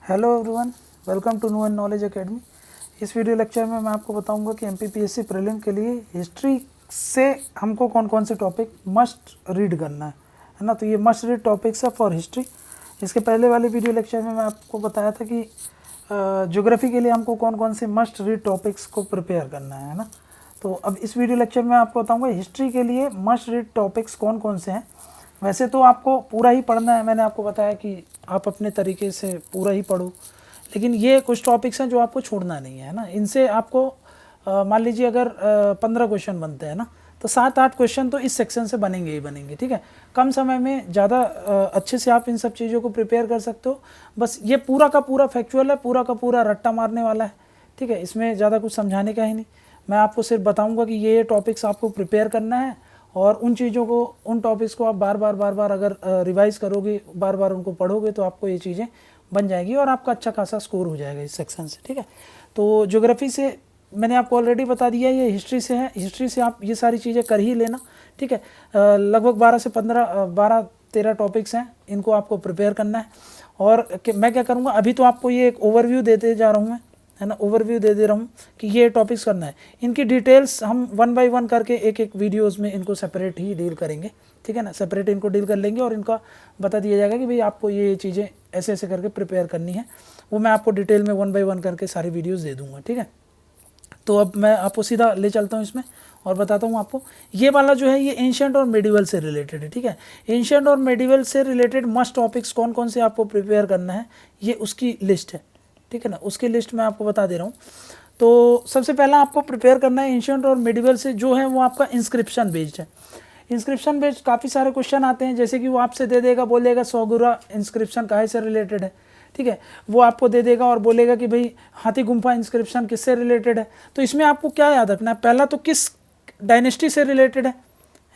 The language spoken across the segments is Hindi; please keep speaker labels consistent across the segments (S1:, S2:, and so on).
S1: Hello everyone, welcome to new and knowledge academy. इस वीडियो लेक्चर में मैं आपको बताऊंगा कि एमपीपीएससी प्रीलिम के लिए हिस्ट्री से हमको कौन कौन से टॉपिक मस्ट रीड करना है ना। तो ये मस्ट रीड टॉपिक्स है फॉर हिस्ट्री। इसके पहले वाले वीडियो लेक्चर में मैं आपको बताया था कि ज्योग्राफी के लिए हमको कौन कौन से मस्ट रीड टॉपिक्स को प्रिपेयर करना है ना। तो अब इस वीडियो लेक्चर में आपको बताऊँगा हिस्ट्री के लिए मस्ट रीड टॉपिक्स कौन कौन से हैं। वैसे तो आपको पूरा ही पढ़ना है, मैंने आपको बताया कि आप अपने तरीके से पूरा ही पढ़ो, लेकिन ये कुछ टॉपिक्स हैं जो आपको छोड़ना नहीं है ना। इनसे आपको मान लीजिए अगर 15 क्वेश्चन बनते हैं ना, तो 7-8 क्वेश्चन तो इस सेक्शन से बनेंगे ही बनेंगे। ठीक है, कम समय में ज़्यादा अच्छे से आप इन सब चीज़ों को प्रिपेयर कर सकते हो। बस ये पूरा का पूरा फैक्चुअल है, पूरा का पूरा रट्टा मारने वाला है। ठीक है, इसमें ज़्यादा कुछ समझाने का ही नहीं। मैं आपको सिर्फ बताऊँगा कि ये टॉपिक्स आपको प्रिपेयर करना है, और उन चीज़ों को, उन टॉपिक्स को आप बार बार अगर रिवाइज़ करोगे, बार बार उनको पढ़ोगे, तो आपको ये चीज़ें बन जाएगी और आपका अच्छा खासा स्कोर हो जाएगा इस सेक्शन से। ठीक है, तो ज्योग्राफी से मैंने आपको ऑलरेडी बता दिया, ये हिस्ट्री से है। हिस्ट्री से आप ये सारी चीज़ें कर ही लेना। ठीक है, लगभग 12-13 टॉपिक्स हैं, इनको आपको प्रिपेयर करना है। और मैं क्या करूँगा, अभी तो आपको ये एक ओवरव्यू देते जा रहा हूँ मैं, है ना, ओवरव्यू दे रहा हूँ कि ये टॉपिक्स करना है। इनकी डिटेल्स हम 1 बाय 1 करके एक वीडियोस में इनको सेपरेट ही डील करेंगे। ठीक है ना, सेपरेट इनको डील कर लेंगे और इनका बता दिया जाएगा कि भाई आपको ये चीज़ें ऐसे ऐसे करके प्रिपेयर करनी है। वो मैं आपको डिटेल में 1 बाय 1 करके सारी वीडियोज़ दे दूँगा। ठीक है, तो अब मैं आपको सीधा ले चलता हूँ इसमें और बताता हूँ आपको। ये वाला जो है ये एंशिएंट और मेडिवल से रिलेटेड है। ठीक है, एंशिएंट और मेडिवल से रिलेटेड मस्ट टॉपिक्स कौन कौन से आपको प्रिपेयर करना है, ये उसकी लिस्ट है। ठीक है ना, उसकी लिस्ट मैं आपको बता दे रहा हूँ। तो सबसे पहला आपको प्रिपेयर करना है एंशिएंट और मेडिवल से, जो है वो आपका इंस्क्रिप्शन बेस्ड है। इंस्क्रिप्शन बेस्ड काफ़ी सारे क्वेश्चन आते हैं, जैसे कि वो आपसे दे देगा, बोलेगा सौगुरा इंस्क्रिप्शन काहे से रिलेटेड है। ठीक है, वो आपको दे देगा और बोलेगा कि भाई हाथी गुम्फा इंस्क्रिप्शन किससे रिलेटेड है। तो इसमें आपको क्या याद रखना है, पहला तो किस डायनेस्टी से रिलेटेड है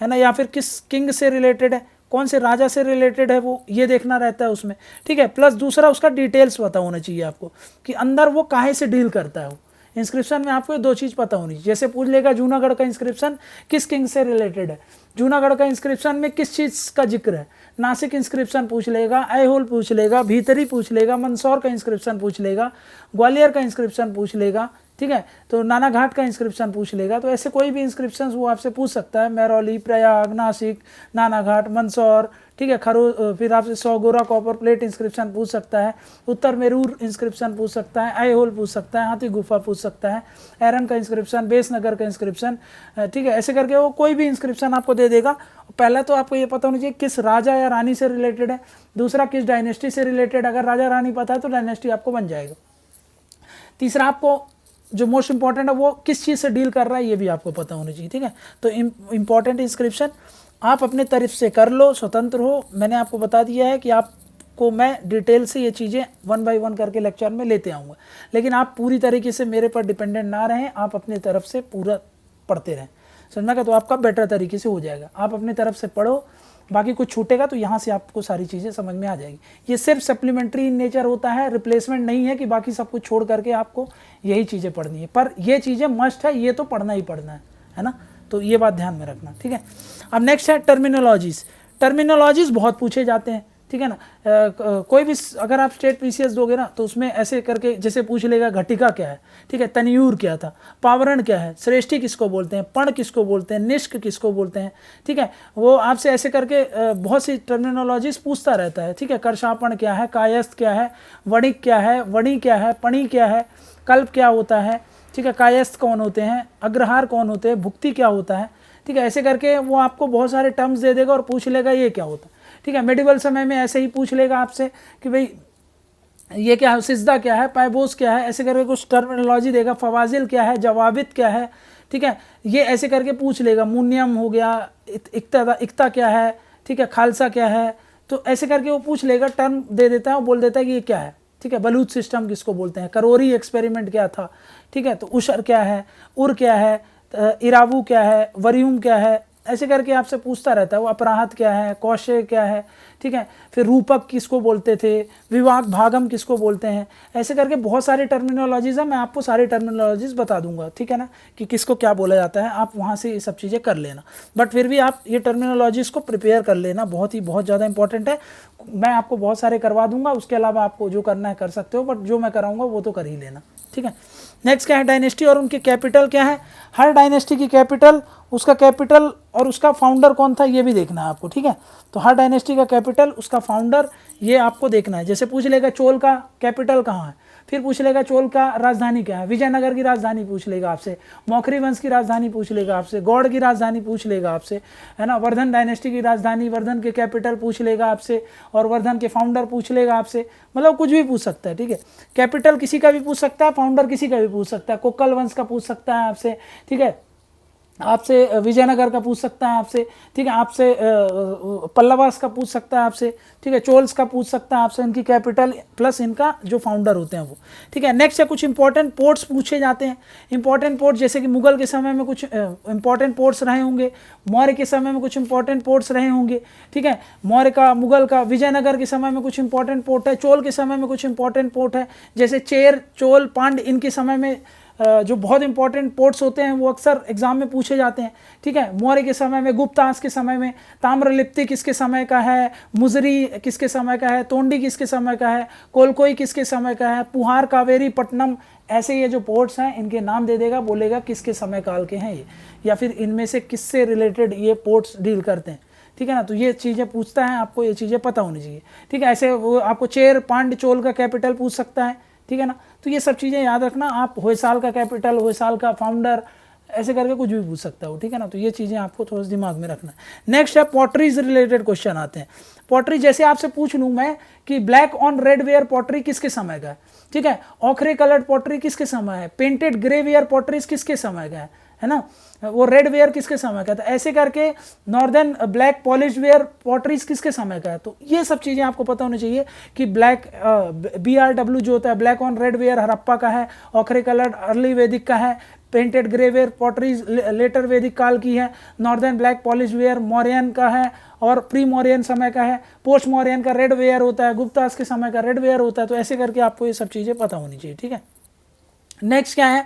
S1: ना, या फिर किस किंग से रिलेटेड है, कौन से राजा से रिलेटेड है, वो ये देखना रहता है उसमें। ठीक है, प्लस दूसरा उसका डिटेल्स पता होना चाहिए आपको कि अंदर वो काहे से डील करता है। वो इंस्क्रिप्शन में आपको 2 चीज़ पता होनी चाहिए। जैसे पूछ लेगा जूनागढ़ का इंस्क्रिप्शन किस किंग से रिलेटेड है, जूनागढ़ का इंस्क्रिप्शन में किस चीज़ का जिक्र है। नासिक इंस्क्रिप्शन पूछ लेगा, ऐहोल पूछ लेगा, भीतरी पूछ लेगा, मंदसौर का इंस्क्रिप्शन पूछ लेगा, ग्वालियर का इंस्क्रिप्शन पूछ लेगा। ठीक है, तो नाना घाट का इंस्क्रिप्शन पूछ लेगा। तो ऐसे कोई भी इंस्क्रिप्शन वो आपसे पूछ सकता है, महरौली, प्रयाग, नासिक, नाना घाट, मंदसौर। ठीक है, फिर आपसे सौगोरा कॉपर प्लेट इंस्क्रिप्शन पूछ सकता है, उत्तर मेरूर इंस्क्रिप्शन पूछ सकता है, ऐहोल पूछ सकता है, हाथी गुफा पूछ सकता है, एरन का इंस्क्रिप्शन, बेसनगर का इंस्क्रिप्शन। ठीक है, ऐसे करके वो कोई भी इंस्क्रिप्शन आपको दे देगा। पहला तो आपको ये पता होना चाहिए किस राजा या रानी से रिलेटेड है, दूसरा किस डायनेस्टी से रिलेटेड। अगर राजा रानी पता है तो डायनेस्टी आपको बन जाएगा। तीसरा आपको जो मोस्ट इंपॉर्टेंट है वो किस चीज़ से डील कर रहा है, ये भी आपको पता होना चाहिए। ठीक है, तो इम्पॉर्टेंट इंस्क्रिप्शन आप अपने तरफ से कर लो, स्वतंत्र हो। मैंने आपको बता दिया है कि आपको मैं डिटेल से ये चीज़ें 1 बाय 1 करके लेक्चर में लेते आऊँगा, लेकिन आप पूरी तरीके से मेरे पर डिपेंडेंट ना रहें, आप अपनी तरफ से पूरा पढ़ते रहें। समझना का, तो आपका बेटर तरीके से हो जाएगा। आप अपनी तरफ से पढ़ो, बाकी कुछ छूटेगा तो यहाँ से आपको सारी चीज़ें समझ में आ जाएगी। ये सिर्फ सप्लीमेंट्री इन नेचर होता है, रिप्लेसमेंट नहीं है कि बाकी सब कुछ छोड़ करके आपको यही चीज़ें पढ़नी है। पर ये चीज़ें मस्ट है, ये तो पढ़ना ही पढ़ना है ना। तो ये बात ध्यान में रखना। ठीक है, अब नेक्स्ट है टर्मिनोलॉजीज़। टर्मिनोलॉजीज़ बहुत पूछे जाते हैं। ठीक है ना, कोई भी अगर आप स्टेट पीसीएस दोगे ना, तो उसमें ऐसे करके जैसे पूछ लेगा घटिका क्या है, ठीक है, तनियूर क्या था, पावरण क्या है, श्रेष्ठी किसको बोलते हैं, पण किसको बोलते हैं, निष्क किसको बोलते हैं। ठीक है, वो आपसे ऐसे करके बहुत सी टर्मिनोलॉजीज पूछता रहता है। ठीक है, करशापण क्या है, कायस्थ क्या है, वणिक क्या है, वणि क्या है, पणी क्या है, कल्प क्या होता है। ठीक है, कायस्थ कौन होते हैं, अग्रहार कौन होते हैं, भुक्ति क्या होता है। ठीक है, ऐसे करके वो आपको बहुत सारे टर्म्स दे देगा और पूछ लेगा ये क्या होता है। ठीक है, मेडिवल समय में ऐसे ही पूछ लेगा आपसे कि भाई ये क्या है, सिजदा क्या है, पायबोस क्या है, ऐसे करके कुछ टर्मिनोलॉजी देगा। फवाजिल क्या है, जवाबित क्या है। ठीक है, ये ऐसे करके पूछ लेगा। मुन्यम हो गया, इक्ता क्या है, ठीक है, खालसा क्या है। तो ऐसे करके वो पूछ लेगा, टर्म दे देता है और बोल देता है कि ये क्या है। ठीक है, बलूच सिस्टम किसको बोलते हैं, करोरी एक्सपेरिमेंट क्या था। ठीक है, तो उशर क्या है, उर क्या है, इरावू क्या है, वरियुम क्या है, ऐसे करके आपसे पूछता रहता है। वो अपराहत क्या है, कौशय क्या है, ठीक है, फिर रूपक किसको बोलते थे, विभाग भागम किसको बोलते हैं, ऐसे करके बहुत सारे टर्मिनोलॉजीज़ हैं। मैं आपको सारे टर्मिनोलॉजीज़ बता दूंगा, ठीक है ना, कि किसको क्या बोला जाता है। आप वहाँ से ये सब चीज़ें कर लेना, बट फिर भी आप ये टर्मिनोलॉजीज़ को प्रिपेयर कर लेना, बहुत ज़्यादा इंपॉर्टेंट है। मैं आपको बहुत सारे करवा दूंगा, उसके अलावा आपको जो करना है कर सकते हो, बट जो मैं कराऊंगा वो तो कर ही लेना, ठीक है। नेक्स्ट क्या है, डायनेस्टी और उनकी कैपिटल क्या है। हर डायनेस्टी की कैपिटल, उसका कैपिटल और उसका फाउंडर कौन था ये भी देखना है आपको, ठीक है। तो हर डायनेस्टी का कैपिटल, उसका फाउंडर, ये आपको देखना है। जैसे पूछ लेगा चोल का कैपिटल कहाँ है, फिर पूछ लेगा चोल का राजधानी क्या है, विजयनगर की राजधानी पूछ लेगा आपसे, मौखरी वंश की राजधानी पूछ लेगा आपसे, गौड़ की राजधानी पूछ लेगा आपसे, है ना, वर्धन डायनेस्टी की राजधानी, वर्धन के कैपिटल पूछ लेगा आपसे, और वर्धन के फाउंडर पूछ लेगा आपसे, मतलब कुछ भी पूछ सकता है, ठीक है। कैपिटल किसी का भी पूछ सकता है, फाउंडर किसी का भी पूछ सकता है, कोक्कल वंश का पूछ सकता है आपसे, ठीक है, आपसे विजयनगर का पूछ सकता है आपसे, ठीक है, आपसे पल्लवास का पूछ सकता है आपसे, ठीक है, चोल्स का पूछ सकता है आपसे, इनकी कैपिटल प्लस इनका जो फाउंडर होते हैं वो, ठीक है। नेक्स्ट है कुछ इंपॉर्टेंट पोर्ट्स पूछे जाते हैं। इंपॉर्टेंट पोर्ट जैसे कि मुगल के समय में कुछ इंपॉर्टेंट पोर्ट्स रहे होंगे, मौर्य के समय में कुछ इंपॉर्टेंट पोर्ट्स रहे होंगे, ठीक है, मौर्य का, मुगल का, विजयनगर के समय में कुछ इंपॉर्टेंट पोर्ट है, चोल के समय में कुछ इंपॉर्टेंट पोर्ट है, जैसे चेर, चोल, पांड, इनके समय में जो बहुत इंपॉर्टेंट पोर्ट्स होते हैं वो अक्सर एग्जाम में पूछे जाते हैं, ठीक है। मौर्य के समय में, गुप्तास के समय में, ताम्रलिप्ति किसके समय का है, मुजरी किसके समय का है, तोंडी किसके समय का है, कोलकोई किसके समय का है, पुहार, कावेरी, पट्टनम, ऐसे ये जो पोर्ट्स हैं इनके नाम दे देगा, बोलेगा किसके समय काल के हैं ये, या फिर इनमें से किससे रिलेटेड ये पोर्ट्स डील करते हैं, ठीक है ना। तो ये चीज़ें पूछता है, आपको ये चीज़ें पता होनी चाहिए, ठीक है। ऐसे वो आपको चेर, पांड, चोल का कैपिटल पूछ सकता है, ठीक है ना। तो ये सब चीज़ें याद रखना। आप होयसाल का कैपिटल, होयसाल का फाउंडर, ऐसे करके कुछ भी पूछ सकता हो, ठीक है ना। तो ये चीज़ें आपको थोड़ा सा दिमाग में रखना है। नेक्स्ट है पॉटरी से रिलेटेड क्वेश्चन आते हैं। पॉटरी जैसे आपसे पूछ लूँ मैं कि black on red where pottery किसके समय का है, ठीक है, ऑखरे कलर्ड पॉटरी किसके समय है, पेंटेड ग्रे वेयर पॉटरीज किसके समय का है ना, वो रेड वेयर किसके समय का था, ऐसे करके northern black polished ware potteries किसके समय का है। तो ये सब चीज़ें आपको पता होनी चाहिए कि ब्लैक BRW जो होता है, black on red ware Harappa का है, ऑखरे कलर्ड अर्ली वैदिक का है, painted grey ware potteries later Vedic काल की है, northern black polished ware Mauryan का है और प्री मौर्यन समय का है, पोस्ट मौर्यन का रेड वेयर होता है, गुप्तास के समय का रेड वेयर होता है। तो ऐसे करके आपको ये सब चीज़ें पता होनी चाहिए, ठीक है। नेक्स्ट क्या है,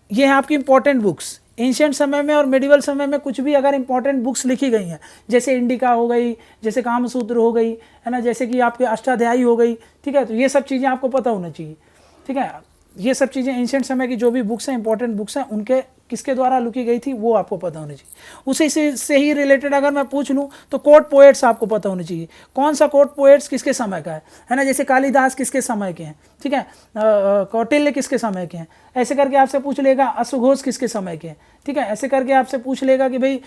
S1: ये है आपकी इंपॉर्टेंट बुक्स। एंशिएंट समय में और मेडिवल समय में कुछ भी अगर इंपॉर्टेंट बुक्स लिखी गई हैं, जैसे इंडिका हो गई, जैसे कामसूत्र हो गई, है ना, जैसे कि आपके अष्टाध्यायी हो गई, ठीक है, तो ये सब चीज़ें आपको पता होना चाहिए, ठीक है। ये सब चीज़ें एंशिएंट समय की जो भी बुक्स हैं, इंपॉर्टेंट बुक्स हैं, उनके किसके द्वारा लिखी गई थी वो आपको पता होनी चाहिए। उसी से ही रिलेटेड अगर मैं पूछ लूँ तो कोर्ट पोएट्स आपको पता होनी चाहिए, कौन सा कोर्ट पोएट्स किसके समय का है ना, जैसे कालिदास किसके समय के हैं, ठीक है, कौटिल्य किसके समय के हैं, ऐसे करके आपसे पूछ लेगा अश्वघोष किसके समय के हैं, ठीक है, ऐसे करके आपसे पूछ लेगा कि भाई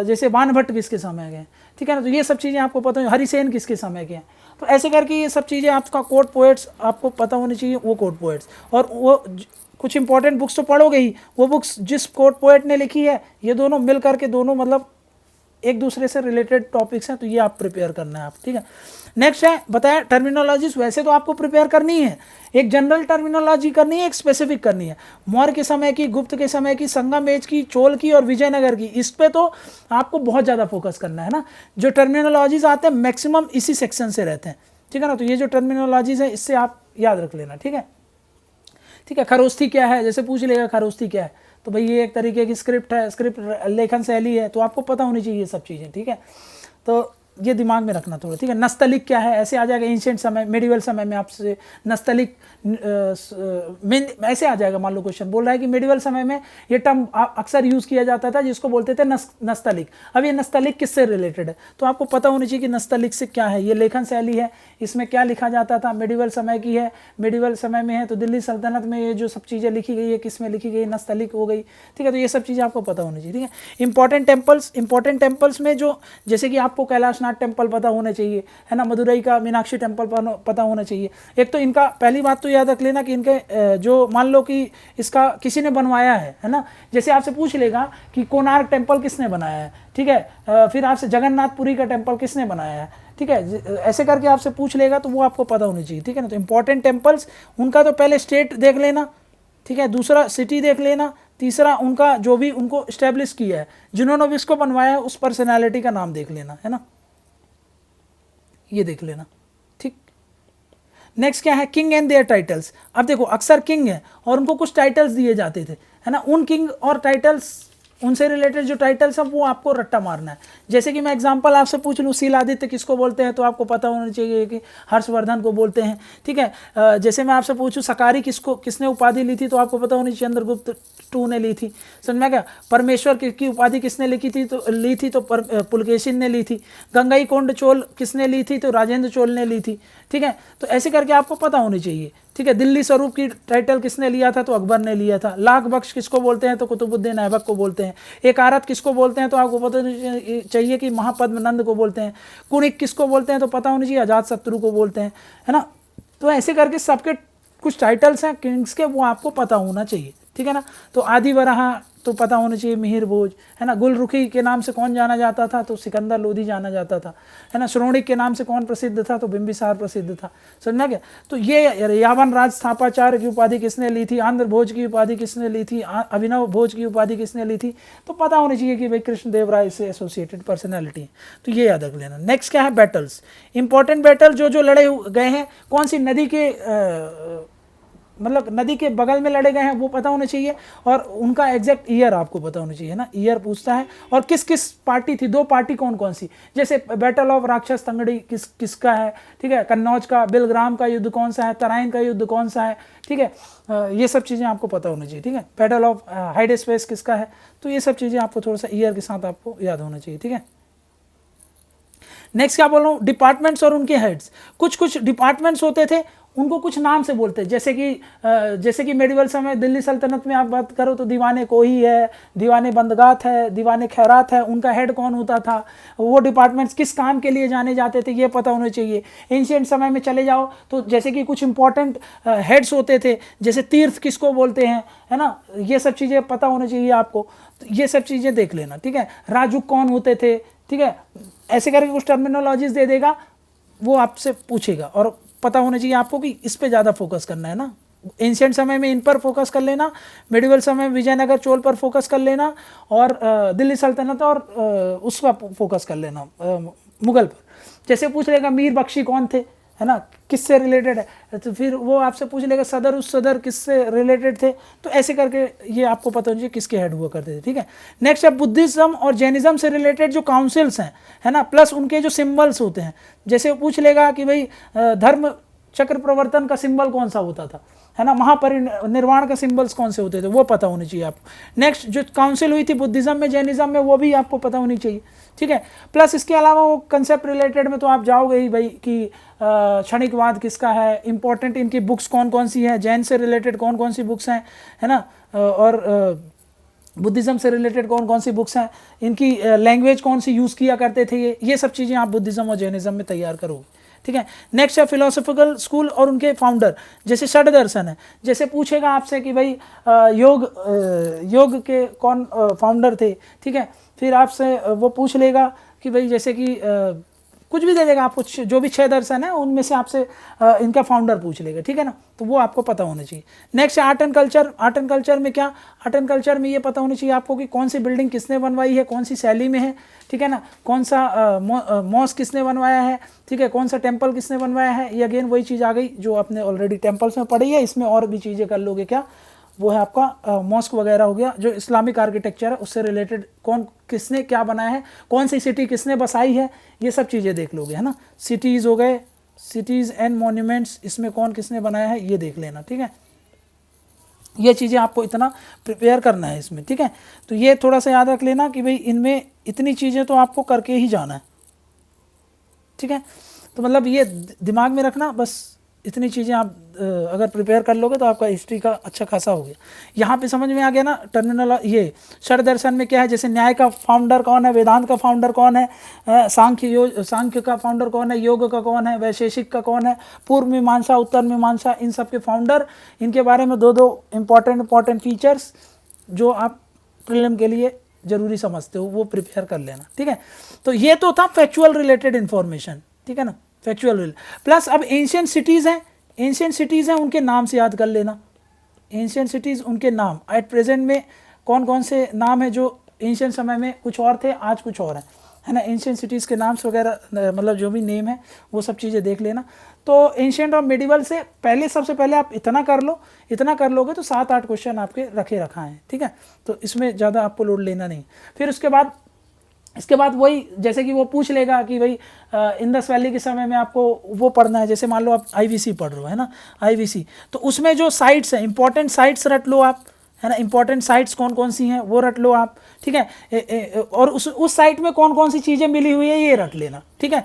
S1: जैसे बाणभट्ट किसके समय के हैं, ठीक है ना। तो ये सब चीज़ें आपको पता होनी, हरिसेन किसके समय के हैं। तो ऐसे करके ये सब चीज़ें आपका कोर्ट पोएट्स आपको पता होनी चाहिए, वो कोर्ट पोएट्स। और वो कुछ इंपॉर्टेंट बुक्स तो पढ़ोगे ही, वो बुक्स जिस कोर्ट पोएट ने लिखी है, ये दोनों मिल करके दोनों मतलब एक दूसरे से रिलेटेड टॉपिक्स हैं, तो ये आप प्रिपेयर करना है आप, ठीक है। नेक्स्ट है बताया टर्मिनोलॉजीज, वैसे तो आपको प्रिपेयर करनी है, एक जनरल टर्मिनोलॉजी करनी है, एक स्पेसिफिक करनी है। मौर्य के समय की, गुप्त के समय की, संगम एज की, चोल की और विजयनगर की, इस पे तो आपको बहुत ज़्यादा फोकस करना है ना। जो टर्मिनोलॉजीज आते हैं मैक्सिमम इसी सेक्शन से रहते हैं, ठीक है ना। तो ये जो टर्मिनोलॉजीज है इससे आप याद रख लेना, ठीक है, ठीक है। खरोस्ती क्या है, जैसे पूछ लेगा खरोस्ती क्या है, तो भाई ये एक तरीके की स्क्रिप्ट है, स्क्रिप्ट लेखन शैली है, तो आपको पता होनी चाहिए ये सब चीज़ें, ठीक है। तो ये दिमाग में रखना थोड़ा, ठीक है। नस्तलिक क्या है, ऐसे आ जाएगा एंशिएंट समय, मेडिवल समय में आपसे नस्तलिक ऐसे आ जाएगा। मान लो क्वेश्चन बोल रहा है कि मेडिवल समय में ये टर्म अक्सर यूज़ किया जाता था जिसको बोलते थे नस्तलिक। अब ये नस्तलिक किससे रिलेटेड है, तो आपको पता होनी चाहिए कि नस्तलिक से क्या है, ये लेखन शैली है, इसमें क्या लिखा जाता था, मेडिवल समय की है, मेडिवल समय में है तो दिल्ली सल्तनत में ये जो सब चीज़ें लिखी गई है किस में लिखी गई, नस्तलिक हो गई, ठीक है। तो ये सब चीज़ें आपको पता होनी चाहिए, ठीक है। इंपॉर्टेंट टेम्पल्स में जो, जैसे कि आपको कैलाशनाथ टेम्पल पता होना चाहिए, है ना, मदुरई का मीनाक्षी टेम्पल पता होना चाहिए। एक तो इनका पहली बात तो याद रख लेना कि इनके जो मान लो कि इसका किसी ने बनवाया है ना, जैसे आपसे पूछ लेगा कि कोणार्क टेम्पल किसने बनाया है, ठीक है, फिर आपसे जगन्नाथपुरी का टेम्पल किसने बनाया है, ठीक है, ऐसे करके आपसे पूछ लेगा तो वो आपको पता होनी चाहिए, ठीक है ना। तो इंपॉर्टेंट टेम्पल्स उनका तो पहले स्टेट देख लेना, ठीक है, दूसरा सिटी देख लेना, तीसरा उनका जो भी उनको इस्टेब्लिश किया है, जिन्होंने भी इसको बनवाया है उस पर्सनैलिटी का नाम देख लेना, है ना, ये देख लेना, ठीक। नेक्स्ट क्या है, किंग एंड देयर टाइटल्स। अब देखो अक्सर किंग है और उनको कुछ टाइटल्स दिए जाते थे, है ना, उन किंग और टाइटल्स, उनसे रिलेटेड जो टाइटल्स हैं वो आपको रट्टा मारना है। जैसे कि मैं एग्जांपल आपसे पूछ लूँ, शीलादित्य किसको बोलते हैं, तो आपको पता होना चाहिए कि हर्षवर्धन को बोलते हैं, ठीक है। जैसे मैं आपसे पूछूं सकारी किसने उपाधि ली थी, तो आपको पता होनी चाहिए चंद्रगुप्त टू ने ली थी, समझ में क्या। परमेश्वर की उपाधि किसने ली थी तो पुलकेशिन ने ली थी। गंगई कोंड चोल किसने ली थी, तो राजेंद्र चोल ने ली थी, ठीक है। तो ऐसे करके आपको पता होनी चाहिए, ठीक है। दिल्ली स्वरूप की टाइटल किसने लिया था, तो अकबर ने लिया था। लाख बख्श किसको बोलते हैं, तो कुतुबुद्दीन ऐबक को बोलते हैं। एक आरत किसको बोलते हैं, तो आपको पता चाहिए कि महापद्मनंद को बोलते हैं। कुणिक किसको बोलते हैं, तो पता होनी चाहिए अजात शत्रु को बोलते हैं, है ना। तो ऐसे करके सबके कुछ टाइटल्स हैं किंग्स के, वो आपको पता होना चाहिए, ठीक है ना। तो आदि वराहा तो पता होना चाहिए, मिहिर भोज, है ना। गुलरुखी के नाम से कौन जाना जाता था, तो सिकंदर लोधी जाना जाता था, है ना। श्रोणिक के नाम से कौन प्रसिद्ध था, तो बिंबिसार प्रसिद्ध था, समझना क्या। तो ये यावन राज स्थापाचार्य की उपाधि किसने ली थी, आंध्र भोज की उपाधि किसने ली थी, अभिनव भोज की उपाधि किसने ली थी, तो पता होनी चाहिए कि भाई कृष्णदेव राय से एसोसिएटेड पर्सनैलिटी है, तो ये याद रख लेना। नेक्स्ट क्या है, बैटल्स। इंपॉर्टेंट बैटल जो लड़े गए हैं, कौन सी नदी के मतलब नदी के बगल में लड़े गए हैं वो पता होना चाहिए, और उनका एग्जैक्ट ईयर आपको पता होना चाहिए ना, ईयर पूछता है। और किस किस पार्टी थी, दो पार्टी कौन कौन सी, जैसे बैटल ऑफ राक्षस तंगड़ी किसका है, ठीक है। कन्नौज का, बिलग्राम का युद्ध कौन सा है, तराइन का युद्ध कौन सा है, ठीक है। ये सब चीज़ें आपको पता होनी चाहिए, ठीक है। बैटल ऑफ हाइडेस्पेस किसका है, तो ये सब चीज़ें आपको थोड़ा सा ईयर के साथ आपको याद होना चाहिए, ठीक है। नेक्स्ट क्या बोल रहा हूँ, डिपार्टमेंट्स और उनके हेड्स। कुछ डिपार्टमेंट्स होते थे, उनको कुछ नाम से बोलते हैं, जैसे कि मेडिवल समय दिल्ली सल्तनत में आप बात करो तो दीवाने कोही है, दीवाने बंदगात है, दीवाने खैरात है, उनका हेड कौन होता था, वो डिपार्टमेंट्स किस काम के लिए जाने जाते थे, ये पता होना चाहिए। एंशिएंट समय में चले जाओ तो जैसे कि कुछ इंपॉर्टेंट हेड्स होते थे, जैसे तीर्थ किसको बोलते हैं, है ना, ये सब चीज़ें पता होना चाहिए आपको, तो ये सब चीज़ें देख लेना, ठीक है। राजुक कौन होते थे, ठीक है। ऐसे करके कुछ टर्मिनोलॉजीज दे देगा, वो आपसे पूछेगा, और पता होना चाहिए आपको कि इस पे ज़्यादा फोकस करना है ना। एंशिएंट समय में इन पर फोकस कर लेना, मेडिवल समय में विजयनगर चोल पर फोकस कर लेना, और दिल्ली सल्तनत और उसका फोकस कर लेना, मुगल पर। जैसे पूछ लेगा मीर बख्शी कौन थे, है ना, किससे रिलेटेड है, तो फिर वो आपसे पूछ लेगा सदर उस सदर किससे रिलेटेड थे, तो ऐसे करके ये आपको पता होना चाहिए किसके हेड हुआ करते थे, ठीक है। नेक्स्ट है बुद्धिज्म और जैनिज्म से रिलेटेड जो काउंसिल्स हैं, है ना, प्लस उनके जो सिंबल्स होते हैं। जैसे वो पूछ लेगा कि भाई धर्म चक्र प्रवर्तन का सिंबल कौन सा होता था, है ना, महापरिनिर्वाण का सिंबल्स कौन से होते थे, वो पता होनी चाहिए आपको। नेक्स्ट जो काउंसिल हुई थी बुद्धिज्म में जैनिज्म में, वो भी आपको पता होनी चाहिए, ठीक है। प्लस इसके अलावा वो कंसेप्ट रिलेटेड में तो आप जाओगे ही भाई कि क्षणिकवाद किसका है, इंपॉर्टेंट इनकी बुक्स कौन कौन सी हैं, जैन से रिलेटेड कौन कौन सी बुक्स हैं, है ना, और बुद्धिज़्म से रिलेटेड कौन कौन सी बुक्स हैं, इनकी लैंग्वेज कौन सी यूज़ किया करते थे, ये सब चीज़ें आप बुद्धिज़्म और जैनिज्म में तैयार करोगे, ठीक है। नेक्स्ट है फिलोसफिकल स्कूल और उनके फाउंडर, जैसे षड दर्शन है। जैसे पूछेगा आपसे कि भाई योग के कौन फाउंडर थे, ठीक है। फिर आपसे वो पूछ लेगा कि भाई जैसे कि कुछ भी दे देगा आपको, जो भी 6 दर्शन है उनमें से आपसे इनका फाउंडर पूछ लेगा, ठीक है ना, तो वो आपको पता होना चाहिए। Next art and culture. Art and culture में क्या, आर्ट एंड कल्चर में ये पता होना चाहिए आपको कि कौन सी बिल्डिंग किसने बनवाई है, कौन सी शैली में है, ठीक है ना, कौन सा मॉस्क किसने बनवाया है, ठीक है, कौन सा टेम्पल किसने बनवाया है। ये अगेन वही चीज़ आ गई जो आपने ऑलरेडी टेम्पल्स में पढ़ी है, इसमें और भी चीज़ें कर लोगे क्या, वो है आपका मॉस्क वगैरह हो गया। जो इस्लामिक आर्किटेक्चर है उससे रिलेटेड कौन किसने क्या बनाया है, कौन सी सिटी किसने बसाई है, ये सब चीज़ें देख लोगे, है ना। सिटीज़ हो गए, सिटीज़ एंड मॉन्यूमेंट्स, इसमें कौन किसने बनाया है ये देख लेना, ठीक है। ये चीज़ें आपको इतना प्रिपेयर करना है इसमें, ठीक है। तो ये थोड़ा सा याद रख लेना कि भाई इनमें इतनी चीज़ें तो आपको करके ही जाना है, ठीक है। तो मतलब ये दिमाग में रखना, बस इतनी चीज़ें आप अगर प्रिपेयर कर लोगे तो आपका हिस्ट्री का अच्छा खासा हो गया। यहाँ पे समझ में आ गया ना टर्मिनल। ये षड दर्शन में क्या है, जैसे न्याय का फाउंडर कौन है, वेदांत का फाउंडर कौन है, सांख्य का फाउंडर कौन है, योग का कौन है, वैशेषिक का कौन है, पूर्व मीमांसा उत्तर मीमांसा, इन सब के फाउंडर, इनके बारे में दो इंपॉर्टेंट फीचर्स जो आप प्रीलिम के लिए ज़रूरी समझते हो वो प्रिपेयर कर लेना, ठीक है। तो ये तो था फैक्चुअल रिलेटेड इन्फॉर्मेशन, ठीक है ना, फैक्चुअल। प्लस अब एंशिएंट सिटीज़ हैं, एंशिएंट सिटीज़ हैं उनके नाम से याद कर लेना, एंशिएंट सिटीज़ उनके नाम। एट प्रेजेंट में कौन कौन से नाम है जो एंशिएंट समय में कुछ और थे, आज कुछ और है ना। एंशिएंट सिटीज़ के नाम्स वगैरह, मतलब जो भी नेम है वो सब चीज़ें देख लेना। तो एंशिएंट और मेडिवल से पहले, सबसे पहले आप इतना कर लो, इतना कर लोगे तो 7-8 क्वेश्चन आपके रखा है, ठीक है। तो इसमें ज़्यादा आपको लोड लेना नहीं। फिर इसके बाद वही, जैसे कि वो पूछ लेगा कि भाई इंडस वैली के समय में आपको वो पढ़ना है, जैसे मान लो आप आईवीसी पढ़ रहे हो, है ना, आईवीसी, तो उसमें जो साइट्स हैं, इंपॉर्टेंट साइट्स रट लो आप, है ना। इंपॉर्टेंट साइट्स कौन कौन सी हैं वो रट लो आप, ठीक है। और उस साइट में कौन कौन सी चीज़ें मिली हुई है ये रट लेना, ठीक है,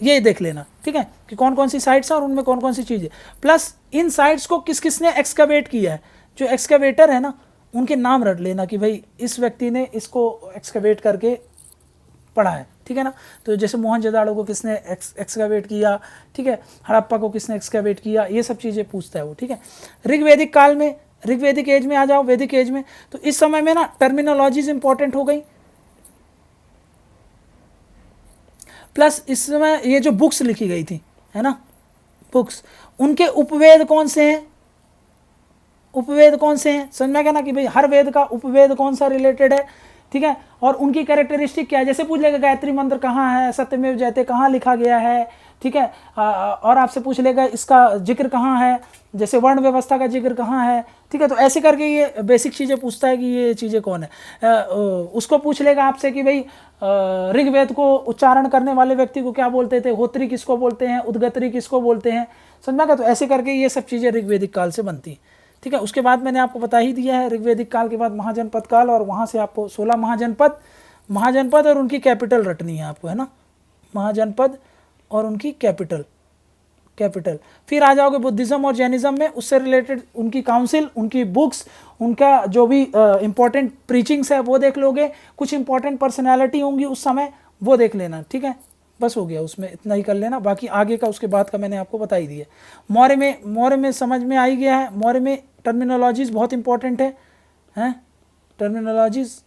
S1: ये देख लेना, ठीक है, कि कौन कौन सी साइट्स हैं और उनमें कौन कौन सी चीज़ें। प्लस इन साइट्स को किस किसने एक्सकवेट किया है, जो एक्सकवेटर है ना उनके नाम रट लेना कि भाई इस व्यक्ति ने इसको एक्सकवेट करके पढ़ा है, ठीक है ना। तो जैसे मोहनजोदाड़ो को किसने एक्सकवेट किया, ठीक है, हड़प्पा को किसने एक्सकवेट किया, ये सब चीज़ें पूछता है वो, ठीक है। ऋग्वैदिक काल में, ऋग्वैदिक एज में आ जाओ, वैदिक एज में, तो इस समय में ना टर्मिनोलॉजीज इंपॉर्टेंट हो गई। प्लस इस समय ये जो बुक्स लिखी गई थी, है ना, बुक्स, उनके उपवेद कौन से हैं, उपवेद कौन से हैं, समझ में गया ना कि भाई हर वेद का उपवेद कौन सा रिलेटेड है, ठीक है। और उनकी कैरेक्टरिस्टिक क्या है, जैसे पूछ लेगा गायत्री मंत्र कहाँ है, सत्यमेव जयते कहाँ लिखा गया है, ठीक है। और आपसे पूछ लेगा इसका जिक्र कहाँ है, जैसे वर्ण व्यवस्था का जिक्र कहाँ है, ठीक है। तो ऐसे करके ये बेसिक चीज़ें पूछता है कि ये चीज़ें कौन है। उसको पूछ लेगा आपसे कि भाई ऋग्वेद को उच्चारण करने वाले व्यक्ति को क्या बोलते थे, होत्री किसको बोलते हैं, उद्गत्री किसको बोलते हैं, समझ में। तो ऐसे करके ये सब चीज़ें ऋग्वेदिक काल से बनती हैं, ठीक है। उसके बाद मैंने आपको बता ही दिया है, ऋग्वैदिक काल के बाद महाजनपद काल, और वहाँ से आपको 16 महाजनपद और उनकी कैपिटल रटनी है आपको, है ना, महाजनपद और उनकी कैपिटल। फिर आ जाओगे बुद्धिज़्म और जैनिज़्म में, उससे रिलेटेड उनकी काउंसिल, उनकी बुक्स, उनका जो भी इंपॉर्टेंट प्रीचिंग्स है वो देख लोगे। कुछ इंपॉर्टेंट पर्सनैलिटी होंगी उस समय, वो देख लेना, ठीक है। बस हो गया, उसमें इतना ही कर लेना, बाकी आगे का उसके बाद का मैंने आपको बता ही दिया। मौर्य में समझ में आ ही गया है। मौर्य में टर्मिनोलॉजीज़ बहुत इंपॉर्टेंट है, टर्मिनोलॉजीज़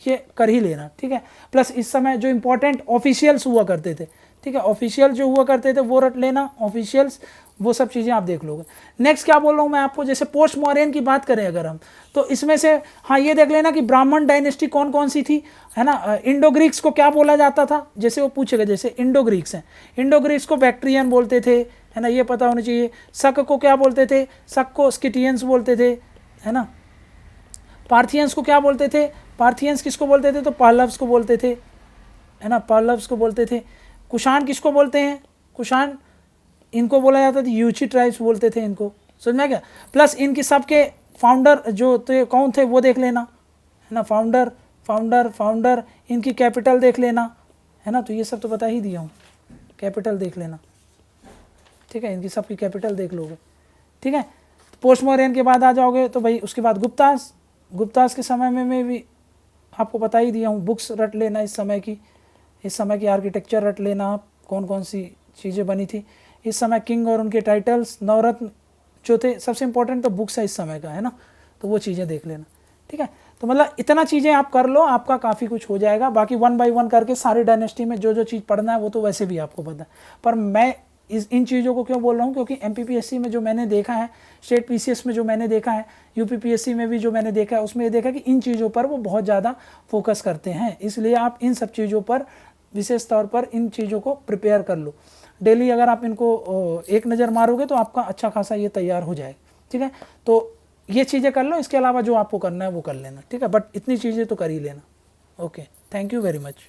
S1: ये कर ही लेना, ठीक है। प्लस इस समय जो इंपॉर्टेंट ऑफिशियल्स हुआ करते थे, ठीक है, ऑफिशियल जो हुआ करते थे वो रट लेना, ऑफिशियल्स, वो सब चीज़ें आप देख लोगे। नेक्स्ट क्या बोल रहा हूँ मैं आपको, जैसे पोस्ट मॉरियन की बात करें अगर हम, तो इसमें से हाँ ये देख लेना कि ब्राह्मण डायनेस्टी कौन कौन सी थी, है ना। इंडो ग्रीक्स को क्या बोला जाता था, जैसे वो पूछेगा, जैसे इंडो ग्रीक्स हैं, इंडो ग्रीक्स को बैक्ट्रियन बोलते थे, है ना, ये पता होना चाहिए। शक को क्या बोलते थे, शक को स्किटियंस बोलते थे, है ना। पार्थियंस को क्या बोलते थे, पार्थियंस किसको बोलते थे, तो पहलव्स को बोलते थे, है ना, पहलव्स को बोलते थे। कुषाण किसको बोलते हैं, कुषाण इनको बोला जाता था, यूची ट्राइब्स बोलते थे इनको, समझ में क्या। प्लस इनकी सबके फाउंडर जो थे कौन थे वो देख लेना, है ना, फाउंडर, इनकी कैपिटल देख लेना, है ना। तो ये सब तो बता ही दिया हूँ, कैपिटल देख लेना, ठीक है, इनकी सबकी कैपिटल देख लोगे, ठीक है। पोस्ट मॉरियन के बाद आ जाओगे तो भाई उसके बाद गुप्तास के समय में मैं भी आपको बता ही दिया हूँ। बुक्स रट लेना इस समय की आर्किटेक्चर रट लेना आप, कौन कौन सी चीज़ें बनी थी इस समय, किंग और उनके टाइटल्स, नवरत्न जो थे, सबसे इंपॉर्टेंट तो बुक्स है इस समय का, है ना, तो वो चीज़ें देख लेना, ठीक है। तो मतलब इतना चीज़ें आप कर लो, आपका काफ़ी कुछ हो जाएगा। बाकी 1 बाय 1 करके सारी डायनेस्टी में जो जो चीज़ पढ़ना है वो तो वैसे भी आपको पता है, पर मैं इन चीज़ों को क्यों बोल रहा हूँ, क्योंकि MPPSC में जो मैंने देखा है, स्टेट PCS में जो मैंने देखा है, UPPSC में भी जो मैंने देखा है, उसमें ये देखा कि इन चीज़ों पर वो बहुत ज़्यादा फोकस करते हैं। इसलिए आप इन सब चीज़ों पर विशेष तौर पर इन चीज़ों को प्रिपेयर कर लो डेली। अगर आप इनको एक नज़र मारोगे तो आपका अच्छा खासा ये तैयार हो जाएगा, ठीक है। तो ये चीज़ें कर लो, इसके अलावा जो आपको करना है वो कर लेना, ठीक है, बट इतनी चीज़ें तो कर ही लेना। Okay, thank you very much.